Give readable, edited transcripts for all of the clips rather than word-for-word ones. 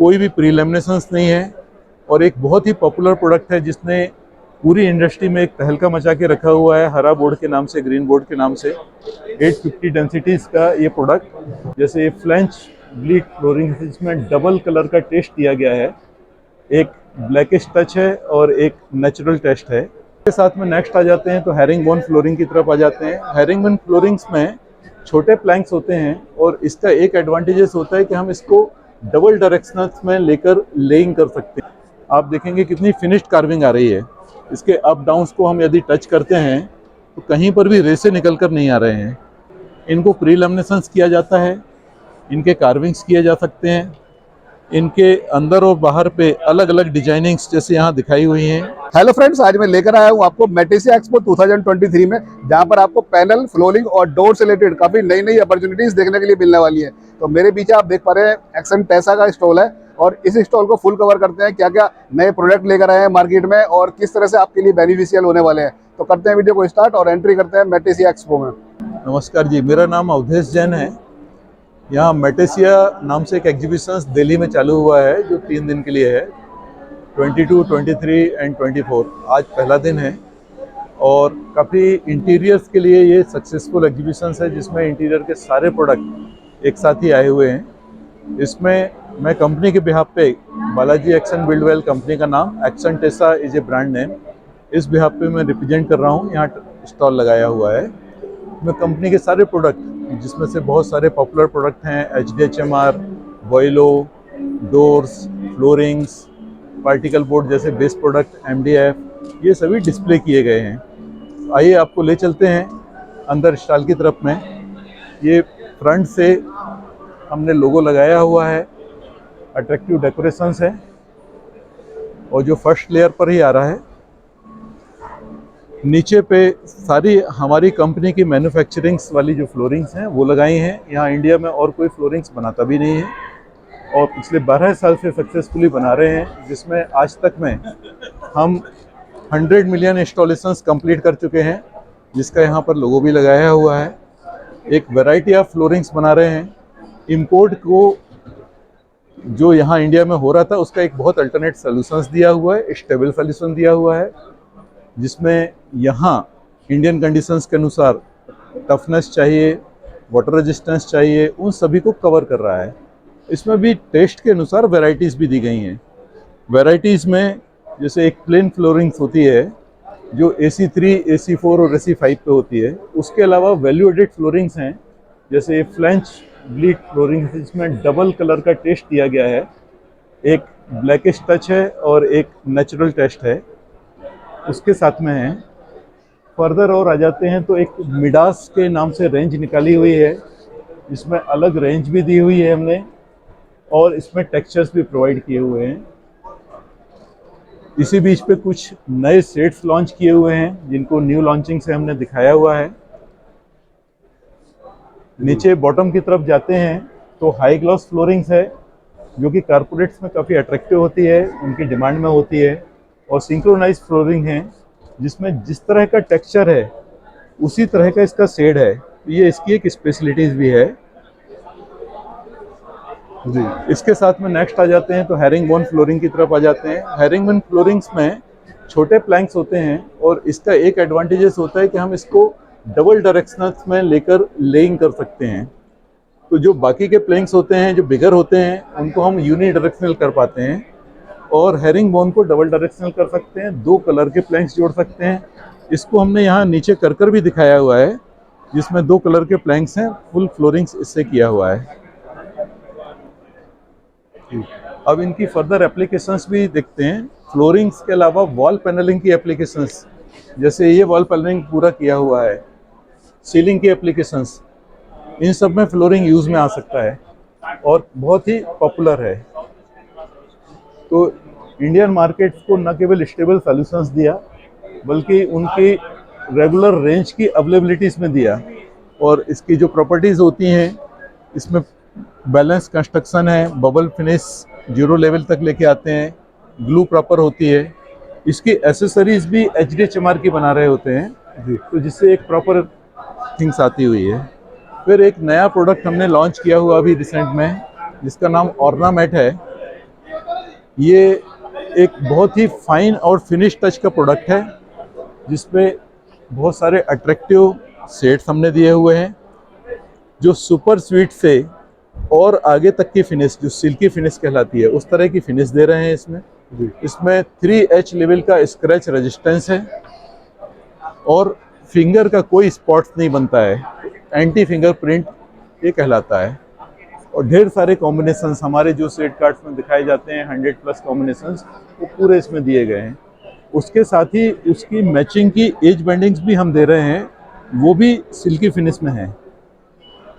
कोई भी प्री लेमिनेशंस नहीं है और एक बहुत ही पॉपुलर प्रोडक्ट है जिसने पूरी इंडस्ट्री में एक तहलका मचा के रखा हुआ है, हरा बोर्ड के नाम से, ग्रीन बोर्ड के नाम से। 850 डेंसिटीज का ये प्रोडक्ट, जैसे फ्लेंच ब्लीड फ्लोरिंग है जिसमें डबल कलर का टेस्ट दिया गया है, एक ब्लैकिश टच है और एक नेचुरल टेस्ट है। इसके साथ में नेक्स्ट आ जाते हैं तो हैरिंगबोन फ्लोरिंग की तरफ आ जाते हैं। हैरिंगबोन फ्लोरिंग्स में छोटे प्लैंक्स होते हैं और इसका एक एडवांटेजेस होता है कि हम इसको डबल डायरेक्शनल्स में लेकर लेइंग कर सकते हैं। आप देखेंगे कितनी फिनिश्ड कार्विंग आ रही है। इसके अप डाउन्स को हम यदि टच करते हैं तो कहीं पर भी रेसे निकल कर नहीं आ रहे हैं। इनको प्री लेमिनेशंस किया जाता है, इनके कार्विंग्स किए जा सकते हैं, इनके अंदर और बाहर पे अलग अलग डिजाइनिंग्स जैसे यहाँ दिखाई हुई हैं। हेलो फ्रेंड्स, आज मैं लेकर आया हूँ आपको मेटेसिया एक्सपो 2023 में, जहाँ पर आपको पैनल, फ्लोरिंग और डोर से रिलेटेड काफी नई नई अपॉर्चुनिटीज देखने के लिए मिलने वाली है। तो मेरे पीछे आप देख पा रहे हैं एक्सन टेसा का स्टॉल है और इस स्टॉल को फुल कवर करते हैं क्या क्या नए प्रोडक्ट लेकर आए हैं मार्केट में और किस तरह से आपके लिए बेनिफिशियल होने वाले हैं। तो करते हैं वीडियो को स्टार्ट और एंट्री करते हैं मेटेसिया एक्सपो में। नमस्कार जी, मेरा नाम अवधेश जैन है। यहाँ मेटेसिया नाम से एक एग्जीबिशन दिल्ली में चालू हुआ है जो 3 दिन के लिए है, 22, 23 एंड 24। आज पहला दिन है और काफ़ी इंटीरियर्स के लिए ये सक्सेसफुल एग्जीबिशन है जिसमें इंटीरियर के सारे प्रोडक्ट एक साथ ही आए हुए हैं। इसमें मैं कंपनी के बिहाफ पे, बालाजी एक्सन बिल्डवेल कंपनी का नाम, action Tesa is a brand name, इस बिहाफ पे मैं रिप्रेजेंट कर रहा हूँ। यहाँ स्टॉल लगाया हुआ है। मैं कंपनी के सारे प्रोडक्ट, जिसमें से बहुत सारे पॉपुलर प्रोडक्ट हैं, HDHMR, बॉयलो, डोर्स, फ्लोरिंग्स, पार्टिकल बोर्ड जैसे बेस प्रोडक्ट, MDF, ये सभी डिस्प्ले किए गए हैं। आइए आपको ले चलते हैं अंदर स्टॉल की तरफ में। ये फ्रंट से हमने लोगो लगाया हुआ है, अट्रैक्टिव डेकोरेशंस है और जो फर्स्ट लेयर पर ही आ रहा है। नीचे पे सारी हमारी कंपनी की मैन्युफैक्चरिंग्स वाली जो फ्लोरिंग्स हैं वो लगाई हैं। यहाँ इंडिया में और कोई फ्लोरिंग्स बनाता भी नहीं है और पिछले 12 साल से सक्सेसफुली बना रहे हैं, जिसमें आज तक में हम 100 मिलियन इंस्टॉलेशंस कंप्लीट कर चुके हैं, जिसका यहाँ पर लोगो भी लगाया हुआ है। एक वैरायटी ऑफ फ्लोरिंग्स बना रहे हैं। इम्पोर्ट को जो यहाँ इंडिया में हो रहा था उसका एक बहुत अल्टरनेट सोल्यूशंस दिया हुआ है, स्टेबल सोल्यूशन दिया हुआ है, जिसमें यहाँ इंडियन कंडीशंस के अनुसार टफनेस चाहिए, वाटर रेजिस्टेंस चाहिए, उन सभी को कवर कर रहा है। इसमें भी टेस्ट के अनुसार वैरायटीज़ भी दी गई हैं। वैरायटीज़ में जैसे एक प्लेन फ्लोरिंग्स होती है जो AC3, AC4 और AC5 पे होती है। उसके अलावा वैल्यू एडेड फ्लोरिंग्स हैं, जैसे फ्लेंच ब्लीड फ्लोरिंग जिसमें डबल कलर का टेस्ट दिया गया है, एक ब्लैकिश टच है और एक नेचुरल टेस्ट है उसके साथ में है। फर्दर और आ जाते हैं तो एक मिडास के नाम से रेंज निकाली हुई है, इसमें अलग रेंज भी दी हुई है हमने और इसमें टेक्सचर्स भी प्रोवाइड किए हुए हैं। इसी बीच पे कुछ नए सेट्स लॉन्च किए हुए हैं जिनको न्यू लॉन्चिंग से हमने दिखाया हुआ है। नीचे बॉटम की तरफ जाते हैं तो हाई ग्लॉस फ्लोरिंग्स है जो कि कारपोरेट्स में काफ़ी अट्रैक्टिव होती है, उनकी डिमांड में होती है। और सिंक्रोनाइज फ्लोरिंग है जिसमें जिस तरह का टेक्सचर है उसी तरह का इसका शेड है। ये इसकी एक स्पेशलिटीज भी है जी। इसके साथ में नेक्स्ट आ जाते हैं तो हैरिंगबोन फ्लोरिंग की तरफ आ जाते हैं। हैरिंगबोन फ्लोरिंग्स में छोटे प्लैंक्स होते हैं और इसका एक एडवांटेजेस होता है कि हम इसको डबल डायरेक्शनल्स में लेकर लेइंग कर सकते हैं। तो जो बाकी के प्लैंक्स होते हैं जो बिगर होते हैं उनको हम यूनि डायरेक्शनल कर पाते हैं और हैरिंगबोन को डबल डायरेक्शनल कर सकते हैं। 2 कलर के प्लैंक्स जोड़ सकते हैं। इसको हमने यहाँ नीचे कर भी दिखाया हुआ है, जिसमें 2 कलर के प्लैंक्स हैं। फुल फ्लोरिंग्स इससे किया हुआ है। अब इनकी फर्दर एप्लीकेशंस भी देखते हैं। फ्लोरिंग्स के अलावा वॉल पैनलिंग की एप्लीकेशंस, जैसे ये वॉल पैनलिंग पूरा किया हुआ है, सीलिंग की एप्लीकेशंस, इन सब में फ्लोरिंग यूज़ में आ सकता है और बहुत ही पॉपुलर है। तो इंडियन मार्केट्स को न केवल स्टेबल सॉल्यूशंस दिया बल्कि उनकी रेगुलर रेंज की अवेलेबिलिटीज़ में दिया। और इसकी जो प्रॉपर्टीज़ होती हैं, इसमें बैलेंस कंस्ट्रक्शन है, बबल फिनिश 0 लेवल तक लेके आते हैं, ग्लू प्रॉपर होती है। इसकी एसेसरीज भी HDHMR की बना रहे होते हैं जी, तो जिससे एक प्रॉपर थिंग्स आती हुई है। फिर एक नया प्रोडक्ट हमने लॉन्च किया हुआ अभी रिसेंट में, जिसका नाम ऑर्नामेट है। ये एक बहुत ही फाइन और फिनिश टच का प्रोडक्ट है, जिसपे बहुत सारे अट्रैक्टिव शेड्स हमने दिए हुए हैं, जो सुपर स्वीट से और आगे तक की फिनिश, जो सिल्की फिनिश कहलाती है, उस तरह की फिनिश दे रहे हैं इसमें। इसमें 3H लेवल का स्क्रैच रेजिस्टेंस है और फिंगर का कोई स्पॉट्स नहीं बनता है, एंटी फिंगरप्रिंट ये कहलाता है। और ढेर सारे कॉम्बिनेशंस हमारे जो सेट कार्ड्स में दिखाए जाते हैं, 100+ कॉम्बिनेशंस, वो पूरे इसमें दिए गए हैं। उसके साथ ही उसकी मैचिंग की एज बैंडिंग्स भी हम दे रहे हैं, वो भी सिल्की फिनिश में है।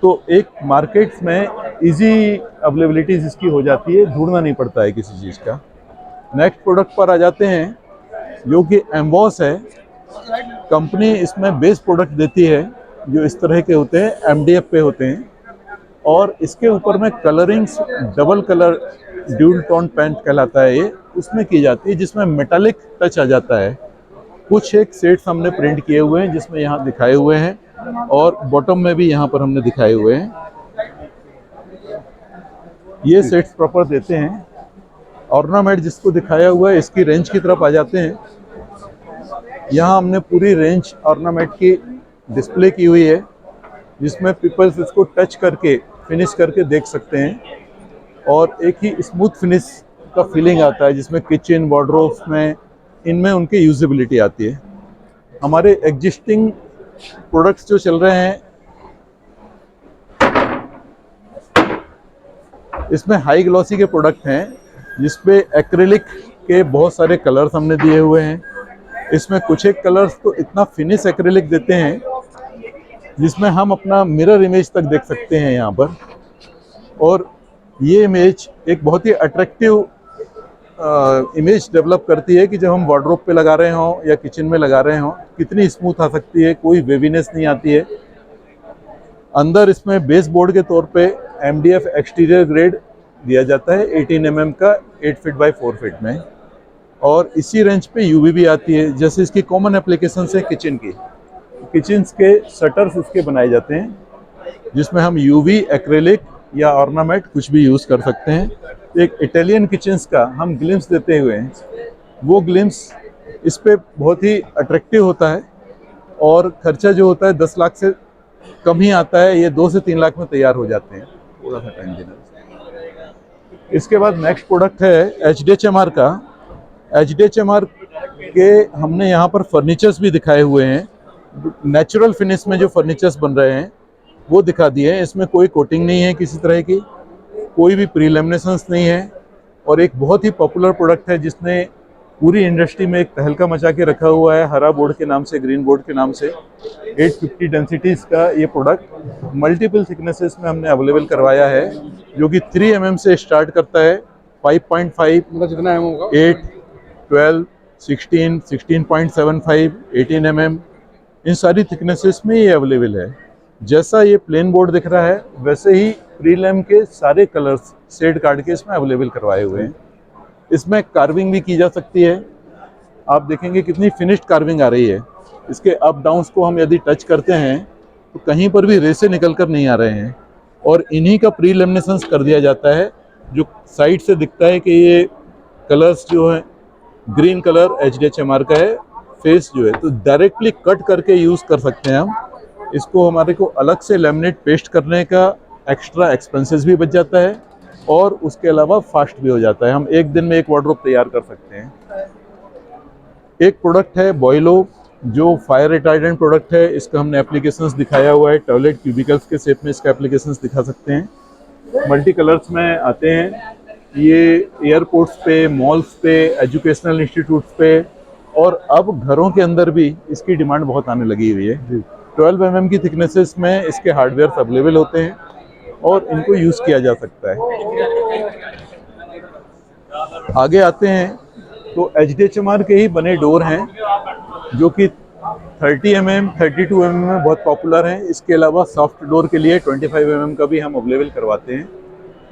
तो एक मार्केट्स में इजी अवेलेबिलिटी इसकी हो जाती है, ढूंढना नहीं पड़ता है किसी चीज़ का। नेक्स्ट प्रोडक्ट पर आ जाते हैं, जो कि एम्बॉस है। कंपनी इसमें बेस प्रोडक्ट देती है जो इस तरह के होते हैं, MDF पे होते हैं, और इसके ऊपर में colourings double colour dual tone paint कहलाता है ये, उसमें की जाती है, जिसमें मेटालिक टच आ जाता है। कुछ एक सेट्स हमने प्रिंट किए हुए हैं, जिसमें यहाँ दिखाए हुए हैं, और बॉटम में भी यहाँ पर हमने दिखाए हुए हैं। ये सेट्स प्रॉपर देते हैं। ऑर्नामेंट जिसको दिखाया हुआ है, इसकी रेंज की तरफ आ जाते हैं। यहाँ हमने पूरी रेंज ऑर्नामेंट की डिस्प्ले की हुई है, जिसमें पीपल्स इसको टच करके फिनिश करके देख सकते हैं, और एक ही स्मूथ फिनिश का फीलिंग आता है, जिसमें किचन वार्डरोब्स में, इनमें उनकी यूजेबिलिटी आती है। हमारे एग्जिस्टिंग प्रोडक्ट्स जो चल रहे हैं, इसमें हाई ग्लॉसी के प्रोडक्ट हैं, जिसपे एक्रिलिक के बहुत सारे कलर्स हमने दिए हुए हैं। इसमें कुछ एक कलर्स तो इतना फिनिश एक्रिलिक देते हैं, जिसमें हम अपना मिरर इमेज तक देख सकते हैं यहाँ पर। और ये इमेज एक बहुत ही अट्रैक्टिव इमेज डेवलप करती है कि जब हम वार्डरोब पे लगा रहे हों या किचन में लगा रहे हों, कितनी स्मूथ आ सकती है, कोई वेवीनेस नहीं आती है। अंदर इसमें बेस बोर्ड के तौर पे MDF एक्सटीरियर ग्रेड दिया जाता है, 18 mm का 8 फीट बाई 4 फीट में, और इसी रेंज पे UV भी आती है। जैसे इसकी कॉमन एप्लीकेशन है किचन की, किचन्स के शटर्स इसके बनाए जाते हैं, जिसमें हम UV, एक्रेलिक या ऑर्नामेंट कुछ भी यूज़ कर सकते हैं। एक इटालियन किचन्स का हम ग्लिम्स देते हुए हैं, वो ग्लिम्स इस पे बहुत ही अट्रैक्टिव होता है, और खर्चा जो होता है 10 लाख से कम ही आता है। ये 2 से 3 लाख में तैयार हो जाते हैं, थोड़ा सा टाइम देना। इसके बाद नेक्स्ट प्रोडक्ट है HDHMR का। HDHMR के हमने यहाँ पर फर्नीचर्स भी दिखाए हुए हैं। नेचुरल फिनिश में जो फर्नीचर्स बन रहे हैं वो दिखा दिए हैं। इसमें कोई कोटिंग नहीं है किसी तरह की, कोई भी प्री लेमिनेशंस नहीं है, और एक बहुत ही पॉपुलर प्रोडक्ट है, जिसने पूरी इंडस्ट्री में एक तहलका मचा के रखा हुआ है, हरा बोर्ड के नाम से, ग्रीन बोर्ड के नाम से। 850 डेंसिटीज़ का ये प्रोडक्ट मल्टीपल थिकनेसेस में हमने अवेलेबल करवाया है, जो कि 3 mm से स्टार्ट करता है, 5.5, मतलब जितना mm होगा, 8, 12, 16, 16.75, 18 mm, इन सारी थिकनेसेस में ये अवेलेबल है। जैसा ये प्लेन बोर्ड दिख रहा है, वैसे ही प्रीलैम के सारे कलर्स शेड कार्ड के इसमें अवेलेबल करवाए हुए हैं। इसमें कार्विंग भी की जा सकती है। आप देखेंगे कितनी फिनिश्ड कार्विंग आ रही है। इसके अप डाउन्स को हम यदि टच करते हैं तो कहीं पर भी रेसे निकल कर नहीं आ रहे हैं, और इन्हीं का प्री लेमिनेशंस कर दिया जाता है। जो साइड से दिखता है कि ये कलर्स जो है, ग्रीन कलर HDHMR का है, फेस जो है, तो डायरेक्टली कट करके यूज़ कर सकते हैं हम इसको। हमारे को अलग से लेमिनेट पेस्ट करने का एक्स्ट्रा एक्सपेंसेस भी बच जाता है, और उसके अलावा फास्ट भी हो जाता है। हम एक दिन में एक वार्डरोब तैयार कर सकते हैं। एक प्रोडक्ट है बॉयलो, जो फायर रिटार्डेंट प्रोडक्ट है। इसका हमने एप्लीकेशंस दिखाया हुआ है, टॉयलेट क्यूबिकल्स के शेप में इसका एप्लीकेशंस दिखा सकते हैं। मल्टी कलर्स में आते हैं ये, एयरपोर्ट्स पे, मॉल्स पे, एजुकेशनल इंस्टीट्यूट्स पे, और अब घरों के अंदर भी इसकी डिमांड बहुत आने लगी हुई है। 12 mm की थिकनेसेस में इसके हार्डवेयर अवेलेबल होते हैं, और इनको यूज़ किया जा सकता है। आगे आते हैं तो HDHMR के ही बने डोर हैं, जो कि 30 mm, 32 mm में बहुत पॉपुलर हैं। इसके अलावा सॉफ्ट डोर के लिए 25 mm का भी हम अवेलेबल करवाते हैं।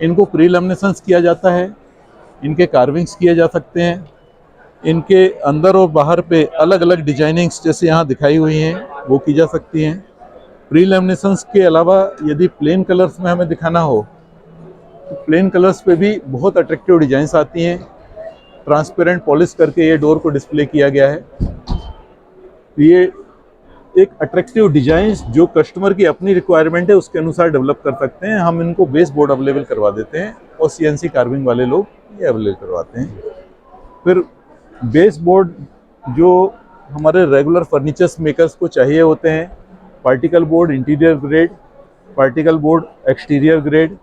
इनको प्री लेमिनेशंस किया जाता है, इनके कार्विंग्स किए जा सकते हैं। इनके अंदर और बाहर पे अलग अलग डिजाइनिंग्स जैसे यहाँ दिखाई हुई हैं वो की जा सकती हैं। प्री लेमिनेशंस के अलावा यदि प्लेन कलर्स में हमें दिखाना हो तो प्लेन कलर्स पे भी बहुत अट्रैक्टिव डिजाइंस आती हैं। ट्रांसपेरेंट पॉलिश करके ये डोर को डिस्प्ले किया गया है। ये एक अट्रैक्टिव डिजाइन जो कस्टमर की अपनी रिक्वायरमेंट है उसके अनुसार डेवलप कर सकते हैं। हम इनको बेस बोर्ड अवेलेबल करवा देते हैं और CNC कार्विंग वाले लोग ये अवेलेबल करवाते हैं। फिर बेस बोर्ड जो हमारे रेगुलर फर्नीचर्स मेकर्स को चाहिए होते हैं, particle board interior grade, particle board exterior grade,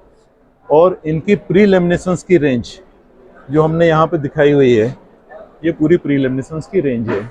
और इनकी प्री लेमिनेशंस की रेंज जो हमने यहाँ पे दिखाई हुई है, ये पूरी प्री लेमिनेशंस की रेंज है।